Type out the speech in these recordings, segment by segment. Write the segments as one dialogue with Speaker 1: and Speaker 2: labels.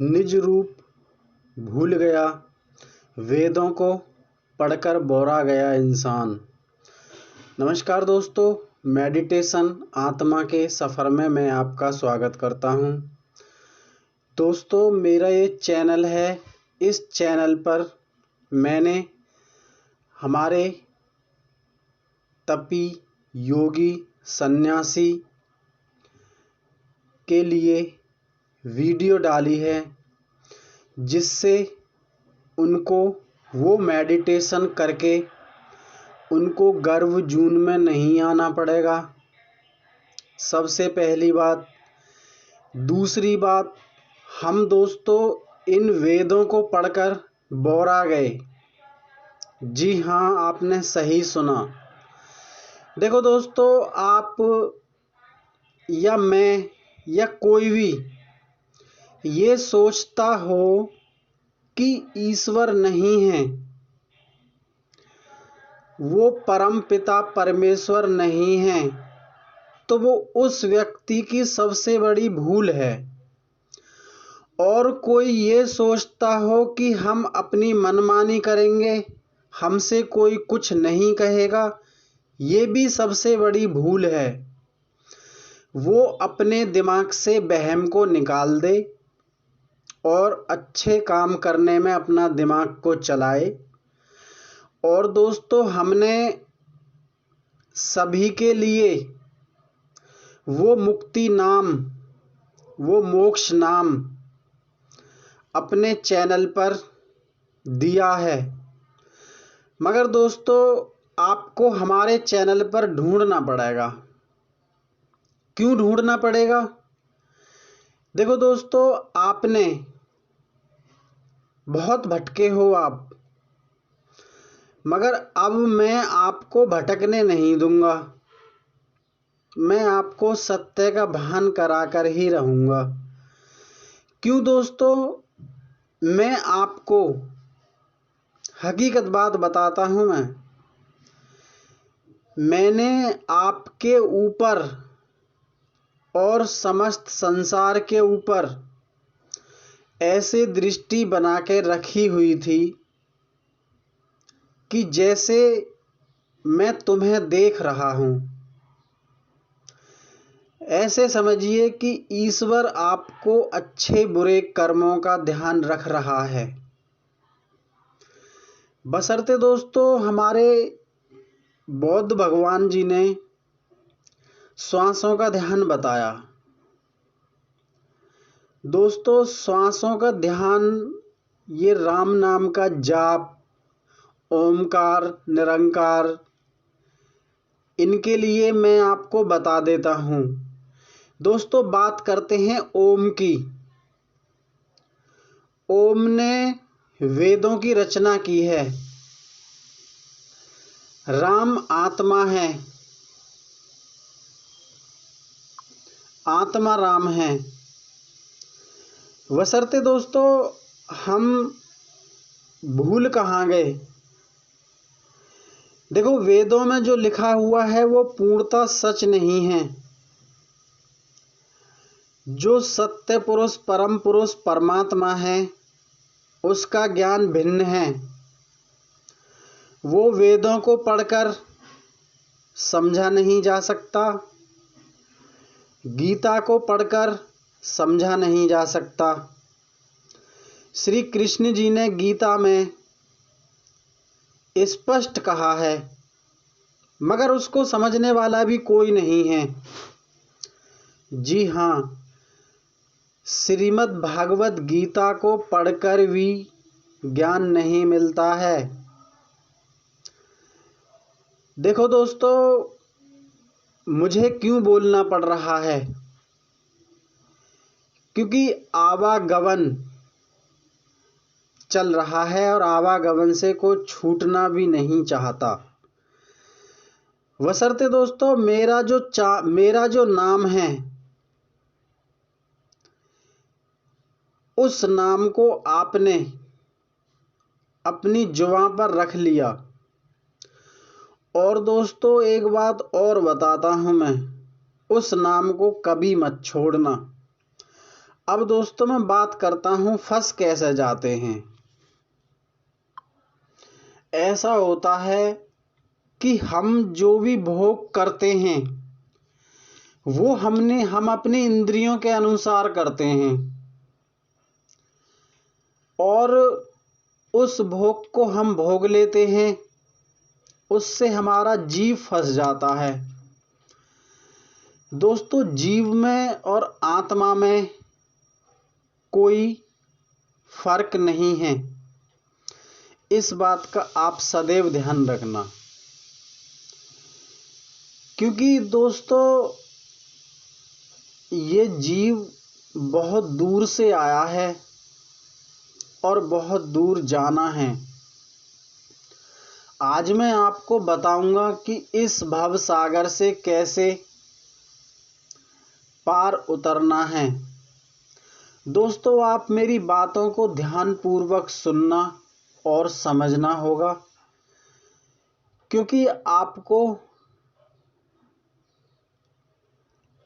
Speaker 1: निज रूप भूल गया, वेदों को पढ़कर बोरा गया इंसान। नमस्कार दोस्तों, मेडिटेशन आत्मा के सफ़र में मैं आपका स्वागत करता हूं। दोस्तों, मेरा ये चैनल है। इस चैनल पर मैंने हमारे तपी, योगी, सन्यासी के लिए वीडियो डाली है, जिससे उनको वो मेडिटेशन करके उनको गर्भ जून में नहीं आना पड़ेगा। सबसे पहली बात। दूसरी बात, हम दोस्तों इन वेदों को पढ़कर बोरा गए। जी हाँ, आपने सही सुना। देखो दोस्तों, आप या मैं या कोई भी ये सोचता हो कि ईश्वर नहीं है, वो परम पिता परमेश्वर नहीं है, तो वो उस व्यक्ति की सबसे बड़ी भूल है। और कोई ये सोचता हो कि हम अपनी मनमानी करेंगे, हमसे कोई कुछ नहीं कहेगा, ये भी सबसे बड़ी भूल है। वो अपने दिमाग से वहम को निकाल दे और अच्छे काम करने में अपना दिमाग को चलाए। और दोस्तों, हमने सभी के लिए वो मुक्ति नाम, वो मोक्ष नाम अपने चैनल पर दिया है। मगर दोस्तों, आपको हमारे चैनल पर ढूंढना पड़ेगा। क्यों ढूंढना पड़ेगा? देखो दोस्तों, आपने बहुत भटके हो आप, मगर अब मैं आपको भटकने नहीं दूंगा। मैं आपको सत्य का भान कराकर ही रहूंगा। क्यों दोस्तों? मैं आपको हकीकत बात बताता हूं। मैंने आपके ऊपर और समस्त संसार के ऊपर ऐसे दृष्टि बना के रखी हुई थी कि जैसे मैं तुम्हें देख रहा हूं। ऐसे समझिए कि ईश्वर आपको अच्छे बुरे कर्मों का ध्यान रख रहा है। बशर्ते दोस्तों, हमारे बौद्ध भगवान जी ने श्वासों का ध्यान बताया। दोस्तों, श्वासों का ध्यान, ये राम नाम का जाप, ओमकार, निरंकार, इनके लिए मैं आपको बता देता हूँ। दोस्तों, बात करते हैं ओम की। ओम ने वेदों की रचना की है। राम आत्मा है, आत्मा राम है। बशर्ते दोस्तों, हम भूल कहाँ गए? देखो, वेदों में जो लिखा हुआ है वो पूर्णतः सच नहीं है। जो सत्य पुरुष, परम पुरुष, परमात्मा है, उसका ज्ञान भिन्न है। वो वेदों को पढ़कर समझा नहीं जा सकता, गीता को पढ़कर समझा नहीं जा सकता। श्री कृष्ण जी ने गीता में स्पष्ट कहा है, मगर उसको समझने वाला भी कोई नहीं है। जी हाँ, श्रीमद् भागवत गीता को पढ़कर भी ज्ञान नहीं मिलता है। देखो दोस्तों, मुझे क्यों बोलना पड़ रहा है? क्योंकि आवागमन चल रहा है और आवागमन से कोई छूटना भी नहीं चाहता। बशर्ते दोस्तों, मेरा जो नाम है, उस नाम को आपने अपनी जुबां पर रख लिया। और दोस्तों, एक बात और बताता हूं मैं, उस नाम को कभी मत छोड़ना। अब दोस्तों मैं बात करता हूं फंस कैसे जाते हैं। ऐसा होता है कि हम जो भी भोग करते हैं वो हम अपनी इंद्रियों के अनुसार करते हैं और उस भोग को हम भोग लेते हैं, उससे हमारा जीव फंस जाता है। दोस्तों, जीव में और आत्मा में कोई फर्क नहीं है, इस बात का आप सदैव ध्यान रखना। क्योंकि दोस्तों ये जीव बहुत दूर से आया है और बहुत दूर जाना है। आज मैं आपको बताऊंगा कि इस भव सागर से कैसे पार उतरना है। दोस्तों, आप मेरी बातों को ध्यानपूर्वक सुनना और समझना होगा, क्योंकि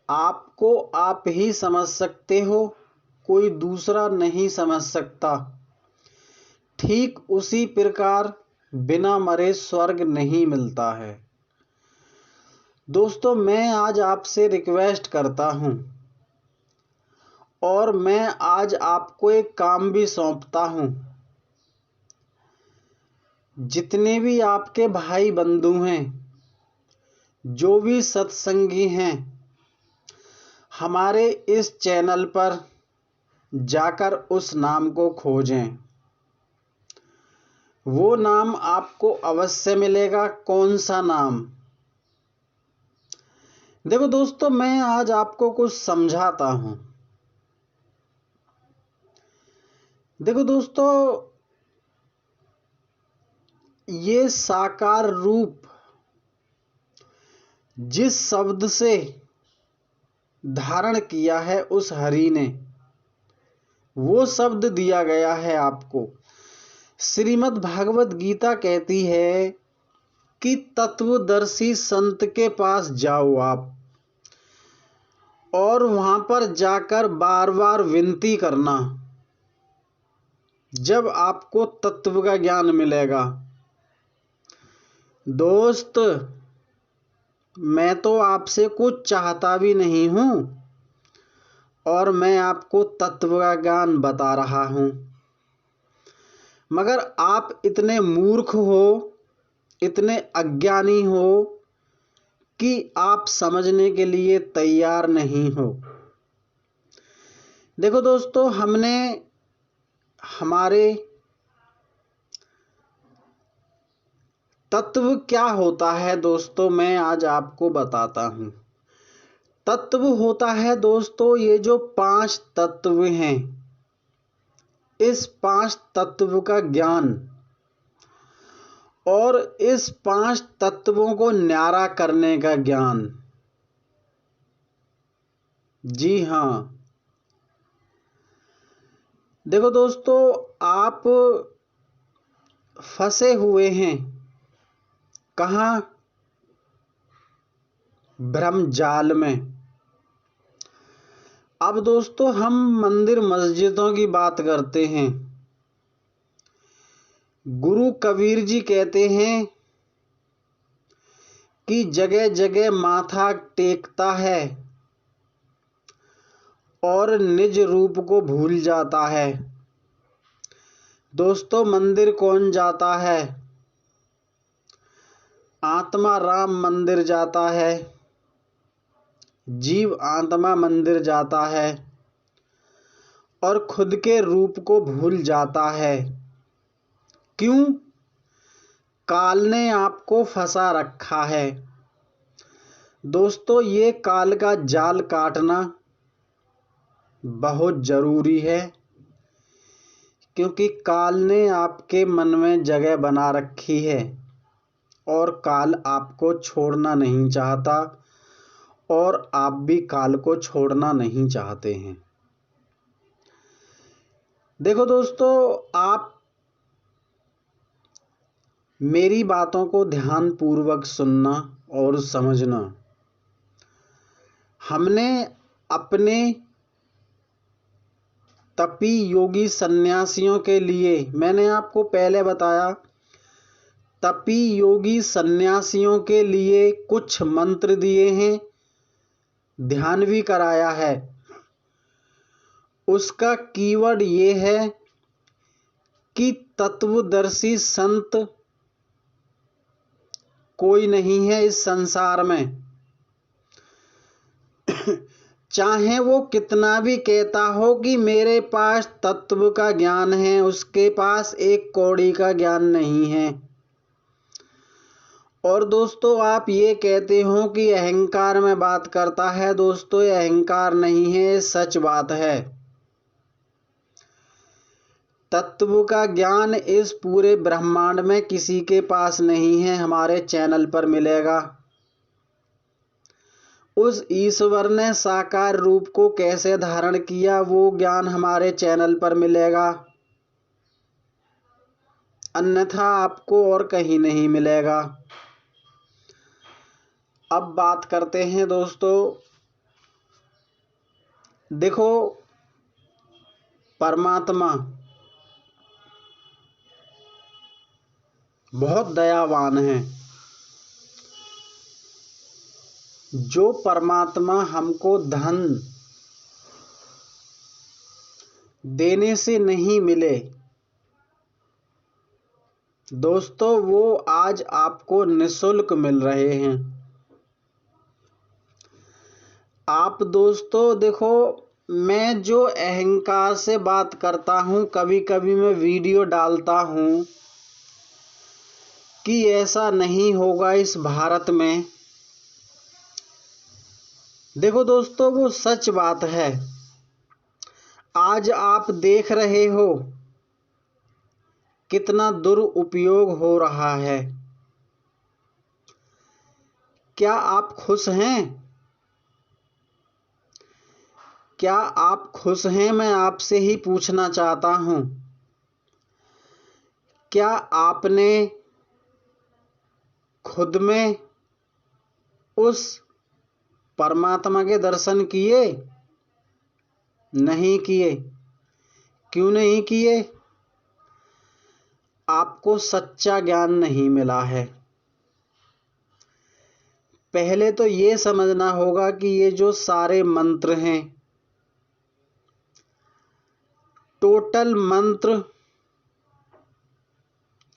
Speaker 1: आपको आप ही समझ सकते हो, कोई दूसरा नहीं समझ सकता। ठीक उसी प्रकार बिना मरे स्वर्ग नहीं मिलता है। दोस्तों, मैं आज आपसे रिक्वेस्ट करता हूं और मैं आज आपको एक काम भी सौंपता हूं। जितने भी आपके भाई बंधु हैं, जो भी सत्संगी हैं, हमारे इस चैनल पर जाकर उस नाम को खोजें। वो नाम आपको अवश्य मिलेगा। कौन सा नाम? देखो दोस्तों, मैं आज आपको कुछ समझाता हूं। देखो दोस्तों, ये साकार रूप जिस शब्द से धारण किया है उस हरि ने, वो शब्द दिया गया है आपको। श्रीमद् भागवत गीता कहती है कि तत्वदर्शी संत के पास जाओ आप और वहां पर जाकर बार बार विनती करना, जब आपको तत्व का ज्ञान मिलेगा। दोस्त, मैं तो आपसे कुछ चाहता भी नहीं हूं और मैं आपको तत्व का ज्ञान बता रहा हूं, मगर आप इतने मूर्ख हो, इतने अज्ञानी हो कि आप समझने के लिए तैयार नहीं हो। देखो दोस्तों, हमने हमारे तत्व क्या होता है दोस्तों, मैं आज आपको बताता हूं। तत्व होता है दोस्तों ये जो 5 तत्व हैं, इस 5 तत्व का ज्ञान और इस 5 तत्वों को न्यारा करने का ज्ञान। जी हाँ, देखो दोस्तों, आप फंसे हुए हैं कहाँ? भ्रम जाल में। अब दोस्तों, हम मंदिर मस्जिदों की बात करते हैं। गुरु कबीर जी कहते हैं कि जगह जगह माथा टेकता है और निज रूप को भूल जाता है। दोस्तों, मंदिर कौन जाता है? आत्मा राम मंदिर जाता है, जीव आत्मा मंदिर जाता है और खुद के रूप को भूल जाता है। क्यों? काल ने आपको फंसा रखा है। दोस्तों, ये काल का जाल काटना बहुत जरूरी है, क्योंकि काल ने आपके मन में जगह बना रखी है और काल आपको छोड़ना नहीं चाहता और आप भी काल को छोड़ना नहीं चाहते हैं। देखो दोस्तों, आप मेरी बातों को ध्यानपूर्वक सुनना और समझना। हमने अपने तपी योगी सन्यासियों के लिए, मैंने आपको पहले बताया, तपी योगी सन्यासियों के लिए कुछ मंत्र दिए हैं, ध्यान भी कराया है। उसका कीवर्ड ये है कि तत्वदर्शी संत कोई नहीं है इस संसार में। चाहे वो कितना भी कहता हो कि मेरे पास तत्व का ज्ञान है, उसके पास एक कौड़ी का ज्ञान नहीं है। और दोस्तों आप ये कहते हो कि अहंकार में बात करता है, दोस्तों ये अहंकार नहीं है, ये सच बात है। तत्व का ज्ञान इस पूरे ब्रह्मांड में किसी के पास नहीं है, हमारे चैनल पर मिलेगा। उस ईश्वर ने साकार रूप को कैसे धारण किया, वो ज्ञान हमारे चैनल पर मिलेगा, अन्यथा आपको और कहीं नहीं मिलेगा। अब बात करते हैं दोस्तों, देखो परमात्मा बहुत दयावान है। जो परमात्मा हमको धन देने से नहीं मिले दोस्तों, वो आज आपको निःशुल्क मिल रहे हैं। आप दोस्तों देखो, मैं जो अहंकार से बात करता हूँ, कभी कभी मैं वीडियो डालता हूँ कि ऐसा नहीं होगा इस भारत में। देखो दोस्तों, वो सच बात है। आज आप देख रहे हो कितना दुरुपयोग हो रहा है। क्या आप खुश हैं? क्या आप खुश हैं? मैं आपसे ही पूछना चाहता हूं। क्या आपने खुद में उस परमात्मा के दर्शन किए? नहीं किए। क्यों नहीं किए? आपको सच्चा ज्ञान नहीं मिला है। पहले तो ये समझना होगा कि ये जो सारे मंत्र हैं, टोटल मंत्र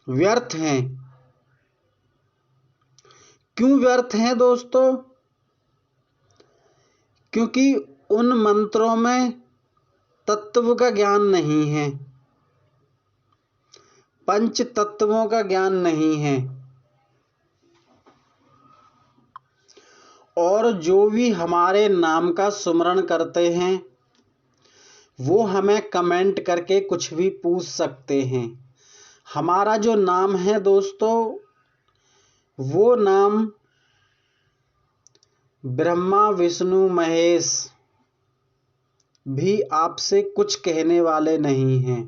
Speaker 1: व्यर्थ हैं। क्यों व्यर्थ हैं दोस्तों? क्योंकि उन मंत्रों में तत्व का ज्ञान नहीं है, पंच तत्वों का ज्ञान नहीं है। और जो भी हमारे नाम का सुमरण करते हैं वो हमें कमेंट करके कुछ भी पूछ सकते हैं। हमारा जो नाम है दोस्तों, वो नाम ब्रह्मा विष्णु महेश भी आपसे कुछ कहने वाले नहीं हैं।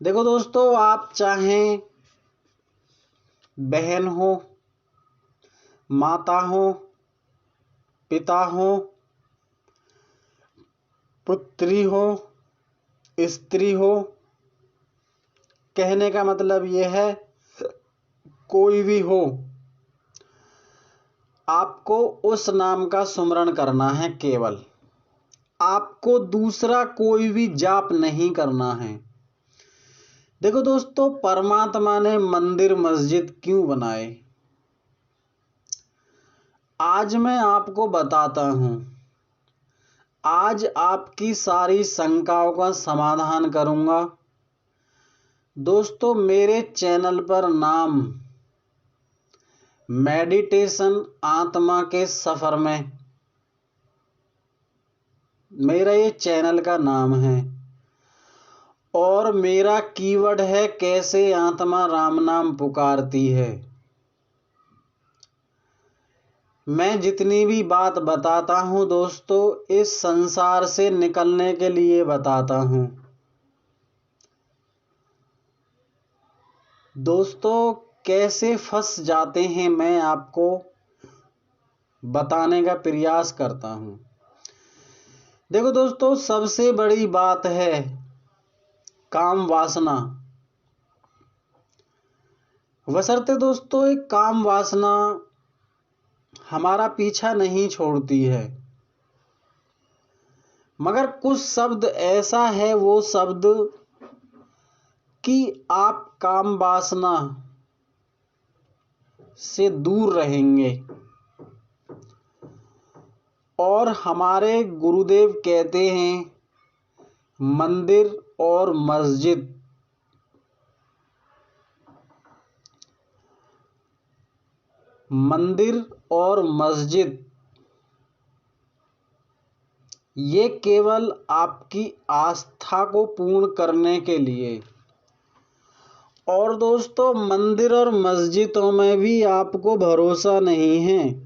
Speaker 1: देखो दोस्तों, आप चाहें बहन हो, माता हो, पिता हो, पुत्री हो, स्त्री हो, कहने का मतलब यह है कोई भी हो, आपको उस नाम का सुमरण करना है। केवल आपको दूसरा कोई भी जाप नहीं करना है। देखो दोस्तों, परमात्मा ने मंदिर मस्जिद क्यों बनाए? आज मैं आपको बताता हूं। आज आपकी सारी शंकाओं का समाधान करूंगा। दोस्तों, मेरे चैनल पर नाम मेडिटेशन आत्मा के सफर में, मेरा ये चैनल का नाम है और मेरा कीवर्ड है कैसे आत्मा राम नाम पुकारती है। मैं जितनी भी बात बताता हूं दोस्तों, इस संसार से निकलने के लिए बताता हूं। दोस्तों, कैसे फंस जाते हैं मैं आपको बताने का प्रयास करता हूं। देखो दोस्तों, सबसे बड़ी बात है काम वासना। बशर्ते दोस्तों एक काम वासना हमारा पीछा नहीं छोड़ती है, मगर कुछ शब्द ऐसा है वो शब्द कि आप काम वासना से दूर रहेंगे। और हमारे गुरुदेव कहते हैं मंदिर और मस्जिद ये केवल आपकी आस्था को पूर्ण करने के लिए। और दोस्तों, मंदिर और मस्जिदों में भी आपको भरोसा नहीं है।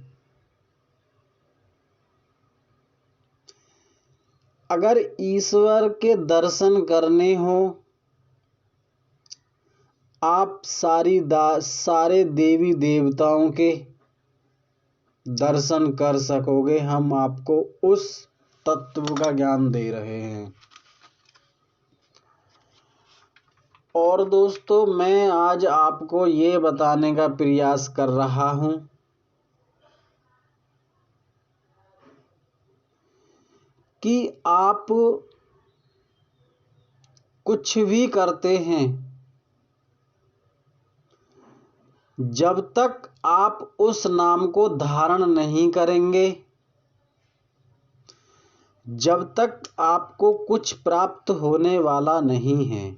Speaker 1: अगर ईश्वर के दर्शन करने हो, आप सारे देवी देवताओं के दर्शन कर सकोगे। हम आपको उस तत्व का ज्ञान दे रहे हैं। और दोस्तों, मैं आज आपको ये बताने का प्रयास कर रहा हूं कि आप कुछ भी करते हैं, जब तक आप उस नाम को धारण नहीं करेंगे, जब तक आपको कुछ प्राप्त होने वाला नहीं है।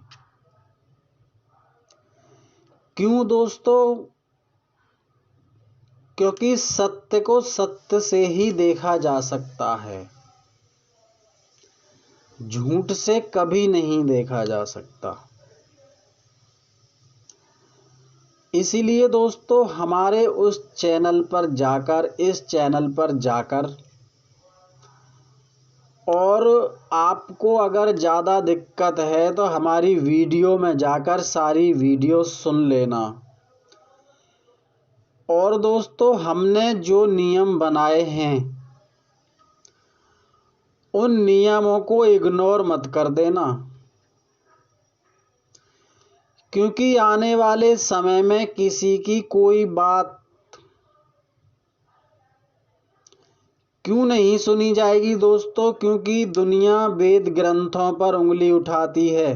Speaker 1: क्यों दोस्तों? क्योंकि सत्य को सत्य से ही देखा जा सकता है, झूठ से कभी नहीं देखा जा सकता। इसीलिए दोस्तों, हमारे इस चैनल पर जाकर और आपको अगर ज़्यादा दिक्कत है तो हमारी वीडियो में जाकर सारी वीडियो सुन लेना। और दोस्तों, हमने जो नियम बनाए हैं उन नियमों को इग्नोर मत कर देना, क्योंकि आने वाले समय में किसी की कोई बात क्यों नहीं सुनी जाएगी दोस्तों? क्योंकि दुनिया वेद ग्रंथों पर उंगली उठाती है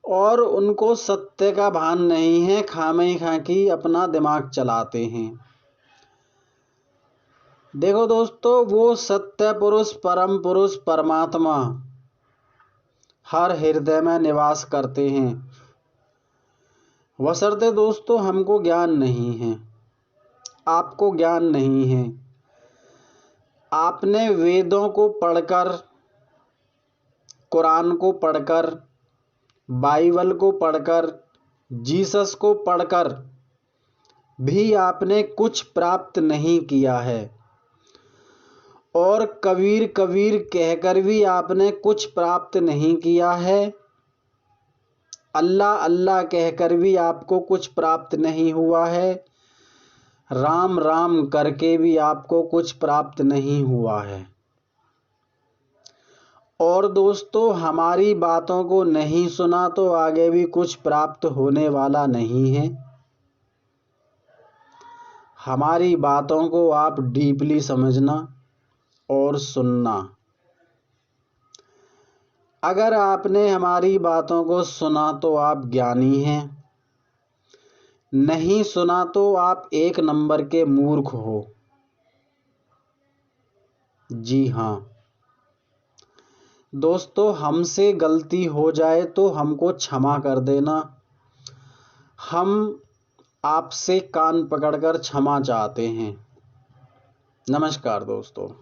Speaker 1: और उनको सत्य का भान नहीं है, खाकी अपना दिमाग चलाते हैं। देखो दोस्तों, वो सत्य पुरुष, परम पुरुष, परमात्मा हर हृदय में निवास करते हैं। बशर्ते दोस्तों हमको ज्ञान नहीं है, आपको ज्ञान नहीं है। आपने वेदों को पढ़कर, कुरान को पढ़कर, बाइबल को पढ़कर, जीसस को पढ़कर भी आपने कुछ प्राप्त नहीं किया है। और कबीर कबीर कहकर भी आपने कुछ प्राप्त नहीं किया है। अल्लाह अल्लाह कहकर भी आपको कुछ प्राप्त नहीं हुआ है। राम राम करके भी आपको कुछ प्राप्त नहीं हुआ है। और दोस्तों, हमारी बातों को नहीं सुना तो आगे भी कुछ प्राप्त होने वाला नहीं है। हमारी बातों को आप डीपली समझना और सुनना। अगर आपने हमारी बातों को सुना तो आप ज्ञानी हैं, नहीं सुना तो आप एक नंबर के मूर्ख हो। जी हाँ दोस्तों, हमसे गलती हो जाए तो हमको क्षमा कर देना। हम आपसे कान पकड़कर क्षमा चाहते हैं। नमस्कार दोस्तों।